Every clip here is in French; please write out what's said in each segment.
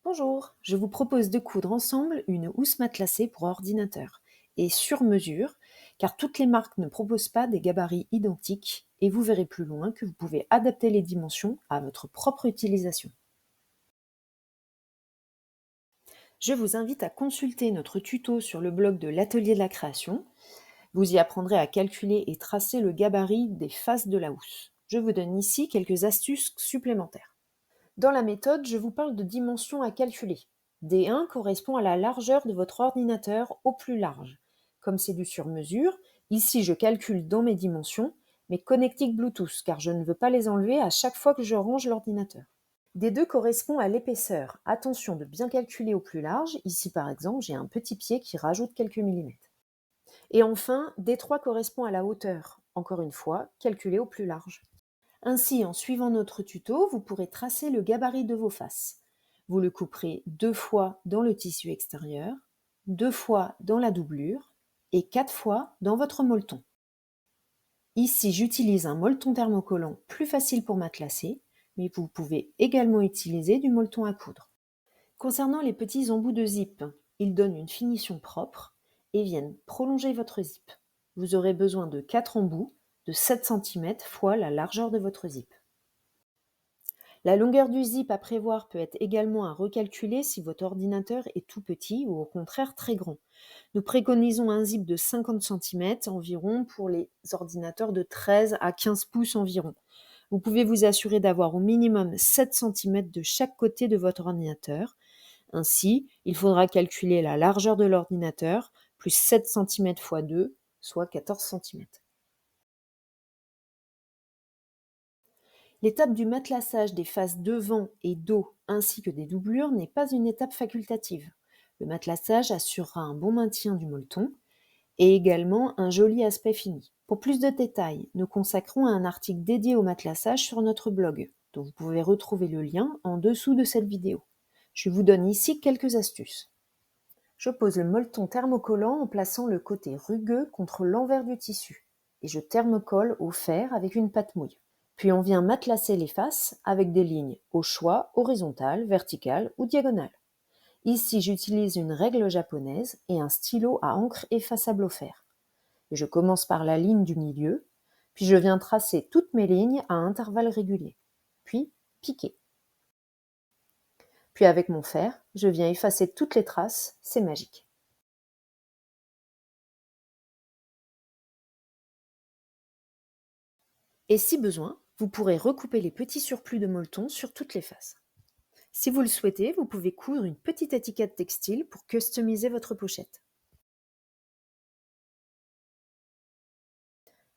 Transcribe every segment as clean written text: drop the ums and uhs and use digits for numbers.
Bonjour, je vous propose de coudre ensemble une housse matelassée pour ordinateur et sur mesure, car toutes les marques ne proposent pas des gabarits identiques et vous verrez plus loin que vous pouvez adapter les dimensions à votre propre utilisation. Je vous invite à consulter notre tuto sur le blog de l'Atelier de la création. Vous y apprendrez à calculer et tracer le gabarit des faces de la housse. Je vous donne ici quelques astuces supplémentaires. Dans la méthode, je vous parle de dimensions à calculer. D1 correspond à la largeur de votre ordinateur au plus large. Comme c'est du sur-mesure, ici je calcule dans mes dimensions mes connectiques Bluetooth car je ne veux pas les enlever à chaque fois que je range l'ordinateur. D2 correspond à l'épaisseur. Attention de bien calculer au plus large. Ici par exemple, j'ai un petit pied qui rajoute quelques millimètres. Et enfin, D3 correspond à la hauteur. Encore une fois, calculez au plus large. Ainsi, en suivant notre tuto, vous pourrez tracer le gabarit de vos faces. Vous le couperez 2 fois dans le tissu extérieur, 2 fois dans la doublure et 4 fois dans votre molleton. Ici, j'utilise un molleton thermocollant plus facile pour matelassé, mais vous pouvez également utiliser du molleton à coudre. Concernant les petits embouts de zip, ils donnent une finition propre et viennent prolonger votre zip. Vous aurez besoin de 4 embouts de 7 cm fois la largeur de votre zip. La longueur du zip à prévoir peut être également à recalculer si votre ordinateur est tout petit ou au contraire très grand. Nous préconisons un zip de 50 cm environ pour les ordinateurs de 13 à 15 pouces environ. Vous pouvez vous assurer d'avoir au minimum 7 cm de chaque côté de votre ordinateur. Ainsi, il faudra calculer la largeur de l'ordinateur plus 7 cm x 2, soit 14 cm. L'étape du matelassage des faces devant et dos ainsi que des doublures n'est pas une étape facultative. Le matelassage assurera un bon maintien du molleton et également un joli aspect fini. Pour plus de détails, nous consacrons un article dédié au matelassage sur notre blog, dont vous pouvez retrouver le lien en dessous de cette vidéo. Je vous donne ici quelques astuces. Je pose le molleton thermocollant en plaçant le côté rugueux contre l'envers du tissu et je thermocolle au fer avec une pâte mouille. Puis on vient matelasser les faces avec des lignes au choix horizontales, verticales ou diagonales. Ici, j'utilise une règle japonaise et un stylo à encre effaçable au fer. Et je commence par la ligne du milieu, puis je viens tracer toutes mes lignes à intervalles réguliers. Puis piquer. Puis avec mon fer, je viens effacer toutes les traces, c'est magique. Et si besoin, vous pourrez recouper les petits surplus de molleton sur toutes les faces. Si vous le souhaitez, vous pouvez coudre une petite étiquette textile pour customiser votre pochette.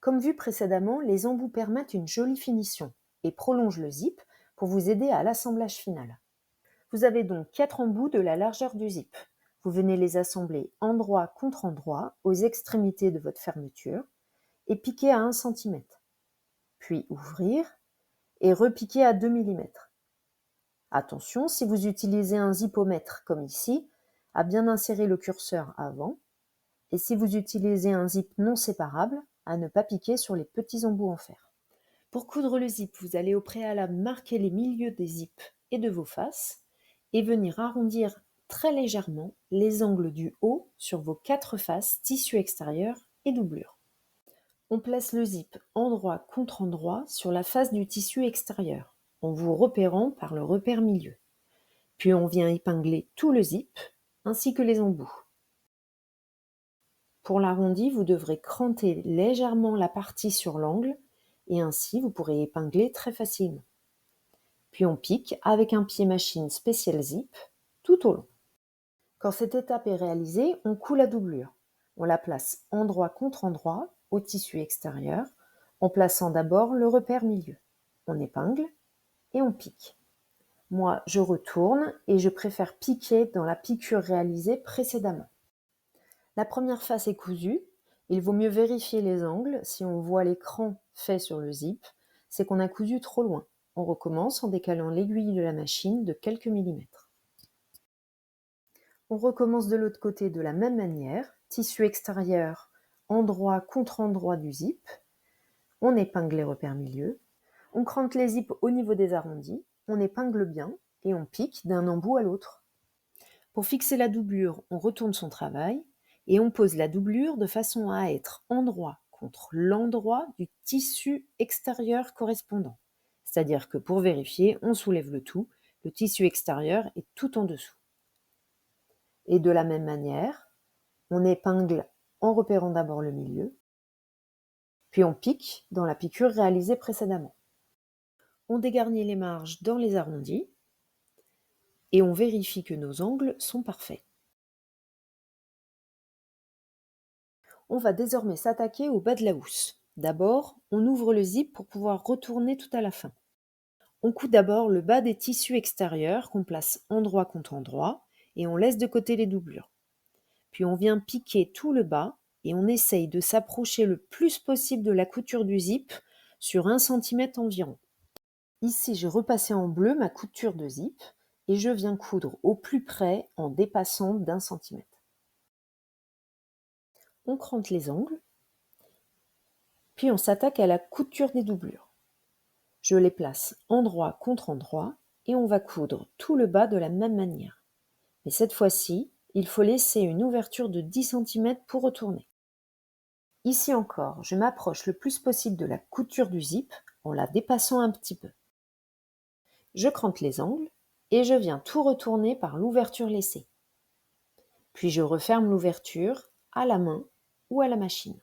Comme vu précédemment, les embouts permettent une jolie finition et prolongent le zip pour vous aider à l'assemblage final. Vous avez donc 4 embouts de la largeur du zip. Vous venez les assembler endroit contre endroit aux extrémités de votre fermeture et piquer à 1 cm. Puis ouvrir et repiquer à 2 mm. Attention, si vous utilisez un zipomètre comme ici, à bien insérer le curseur avant, et si vous utilisez un zip non séparable, à ne pas piquer sur les petits embouts en fer. Pour coudre le zip, vous allez au préalable marquer les milieux des zips et de vos faces, et venir arrondir très légèrement les angles du haut sur vos 4 faces, tissu extérieur et doublure. On place le zip endroit contre endroit sur la face du tissu extérieur, en vous repérant par le repère milieu. Puis on vient épingler tout le zip, ainsi que les embouts. Pour l'arrondi, vous devrez cranter légèrement la partie sur l'angle, et ainsi vous pourrez épingler très facilement. Puis on pique avec un pied machine spécial zip tout au long. Quand cette étape est réalisée, on coud la doublure. On la place endroit contre endroit au tissu extérieur, en plaçant d'abord le repère milieu. On épingle et on pique. Moi, je retourne et je préfère piquer dans la piqûre réalisée précédemment. La première face est cousue. Il vaut mieux vérifier les angles. Si on voit l'écran fait sur le zip, c'est qu'on a cousu trop loin. On recommence en décalant l'aiguille de la machine de quelques millimètres. On recommence de l'autre côté de la même manière. Tissu extérieur, endroit contre endroit du zip. On épingle les repères milieu. On crante les zips au niveau des arrondis. On épingle bien et on pique d'un embout à l'autre. Pour fixer la doublure, on retourne son travail et on pose la doublure de façon à être endroit contre l'endroit du tissu extérieur correspondant. C'est-à-dire que pour vérifier, on soulève le tout, le tissu extérieur est tout en dessous. Et de la même manière, on épingle en repérant d'abord le milieu, puis on pique dans la piqûre réalisée précédemment. On dégarnit les marges dans les arrondis et on vérifie que nos angles sont parfaits. On va désormais s'attaquer au bas de la housse. D'abord, on ouvre le zip pour pouvoir retourner tout à la fin. On coud d'abord le bas des tissus extérieurs qu'on place endroit contre endroit et on laisse de côté les doublures. Puis on vient piquer tout le bas et on essaye de s'approcher le plus possible de la couture du zip sur 1 cm environ. Ici, j'ai repassé en bleu ma couture de zip et je viens coudre au plus près en dépassant d'1 cm. On crante les angles, puis on s'attaque à la couture des doublures. Je les place endroit contre endroit et on va coudre tout le bas de la même manière. Mais cette fois-ci, il faut laisser une ouverture de 10 cm pour retourner. Ici encore, je m'approche le plus possible de la couture du zip en la dépassant un petit peu. Je crante les angles et je viens tout retourner par l'ouverture laissée. Puis je referme l'ouverture à la main ou à la machine.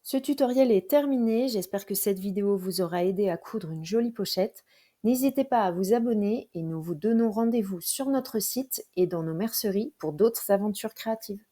Ce tutoriel est terminé, j'espère que cette vidéo vous aura aidé à coudre une jolie pochette. N'hésitez pas à vous abonner et nous vous donnons rendez-vous sur notre site et dans nos merceries pour d'autres aventures créatives.